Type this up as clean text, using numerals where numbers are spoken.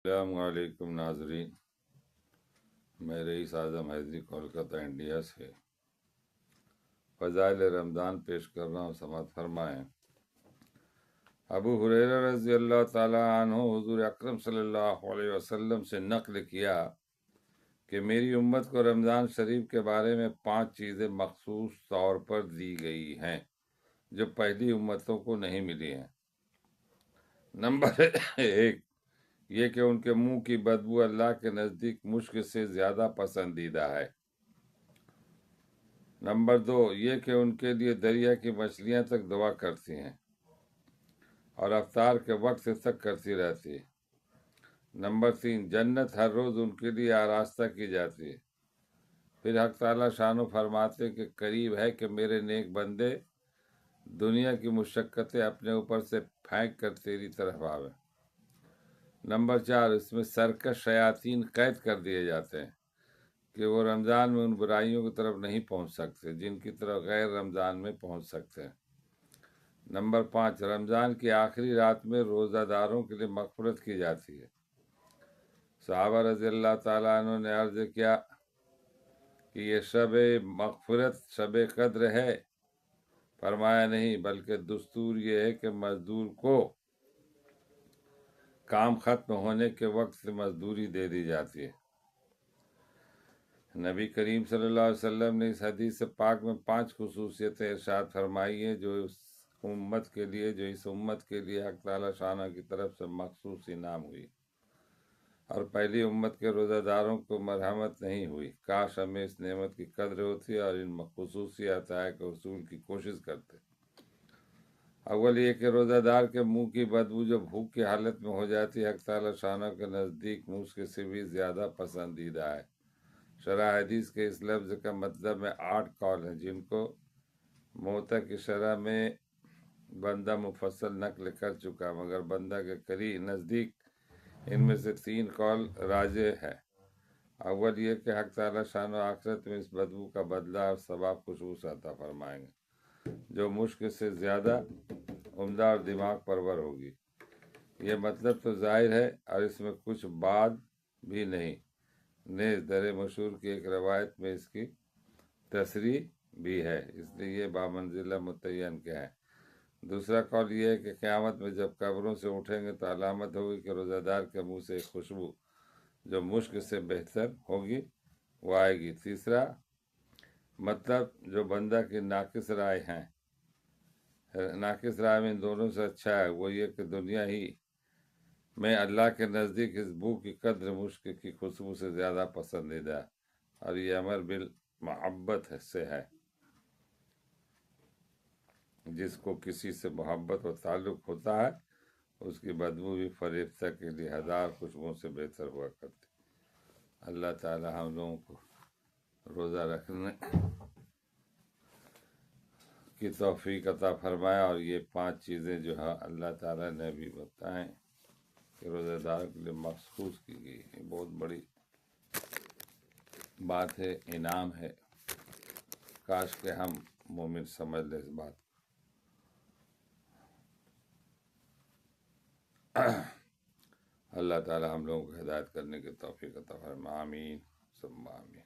السلام علیکم ناظرین، میں رئیس اعظم حیدری کولکتہ انڈیا سے فضائل رمضان پیش کر رہا ہوں، سماعت فرمائیں۔ ابو ہریرہ رضی اللہ تعالیٰ عنہ حضور اکرم صلی اللہ علیہ وسلم سے نقل کیا کہ میری امت کو رمضان شریف کے بارے میں 5 چیزیں مخصوص طور پر دی گئی ہیں جو پہلی امتوں کو نہیں ملی ہیں۔ نمبر 1، یہ کہ ان کے منہ کی بدبو اللہ کے نزدیک مشک سے زیادہ پسندیدہ ہے۔ نمبر 2، یہ کہ ان کے لیے دریا کی مچھلیاں تک دعا کرتی ہیں اور افطار کے وقت سے تک کرتی رہتی ہے۔ نمبر 3، جنت ہر روز ان کے لیے آراستہ کی جاتی ہے۔ پھر حق تعالیٰ شانو فرماتے کہ قریب ہے کہ میرے نیک بندے دنیا کی مشقتیں اپنے اوپر سے پھینک کر تیری طرف آویں۔ نمبر 4، اس میں سرکش شیاطین قید کر دیے جاتے ہیں کہ وہ رمضان میں ان برائیوں کی طرف نہیں پہنچ سکتے جن کی طرف غیر رمضان میں پہنچ سکتے ہیں۔ نمبر 5، رمضان کی آخری رات میں روزہ داروں کے لیے مغفرت کی جاتی ہے۔ صحابہ رضی اللہ تعالیٰ عنہ نے عرض کیا کہ یہ شب مغفرت شب قدر ہے؟ فرمایا نہیں، بلکہ دستور یہ ہے کہ مزدور کو کام ختم ہونے کے وقت سے مزدوری دے دی جاتی ہے۔ نبی کریم صلی اللہ علیہ وسلم نے اس حدیث پاک میں 5 خصوصیتیں ارشاد فرمائی ہیں جو اس امت کے لیے حق تعالیٰ شانہ کی طرف سے مخصوص انعام ہوئی، اور پہلی امت کے روزہ داروں کو مرحمت نہیں ہوئی۔ کاش ہمیں اس نعمت کی قدر ہوتی اور ان خصوصی عطایا کے حصول کی کوشش کرتے۔ اول یہ کہ روزہ دار کے منہ کی بدبو جو بھوک کی حالت میں ہو جاتی ہے، حق تعالیٰ شانہ کے نزدیک مشک سے بھی زیادہ پسندیدہ ہے۔ شرح حدیث کے اس لفظ کا مطلب میں 8 قول ہیں جن کو موطا کی شرح میں بندہ مفصل نقل کر چکا، مگر بندہ کے نزدیک ان میں سے 3 قول راجح ہے۔ اول یہ کہ حق تعالیٰ شان و آخرت میں اس بدبو کا بدلہ اور ثواب خصوص عطا فرمائیں گے جو مشک سے زیادہ عمدہ اور دماغ پرور ہوگی۔ یہ مطلب تو ظاہر ہے اور اس میں کچھ بات بھی نہیں، نیز در مشہور کی ایک روایت میں اس کی تصریح بھی ہے، اس لیے یہ بامنزلہ متعین کیا ہے۔ دوسرا قول یہ ہے کہ قیامت میں جب قبروں سے اٹھیں گے تو علامت ہوگی کہ روزہ دار کے منہ سے ایک خوشبو جو مشک سے بہتر ہوگی وہ آئے گی۔ تیسرا مطلب جو بندہ کی ناقص رائے میں ان دونوں سے اچھا ہے وہ یہ کہ دنیا ہی میں اللہ کے نزدیک اس بو کی قدر مشک کی خوشبو سے زیادہ پسندیدہ ہے، اور یہ امر بالمحبت سے ہے۔ جس کو کسی سے محبت و تعلق ہوتا ہے اس کی بدبو بھی فریفتہ کے لیے 1000 خوشبوؤں سے بہتر ہوا کرتی۔ اللہ تعالی ہم لوگوں کو روزہ رکھنے کی توفیق عطا فرمائے، اور یہ 5 چیزیں جو ہے اللہ تعالیٰ نے بھی بتائیں کہ روزہ دار کے لیے مخصوص کی گئی ہے، بہت بڑی بات ہے، انعام ہے۔ کاش کہ ہم مومن سمجھ لیں اس بات کو۔ اللہ تعالی ہم لوگوں کو ہدایت کرنے کی توفیق عطا فرمائے، آمین ثم آمین۔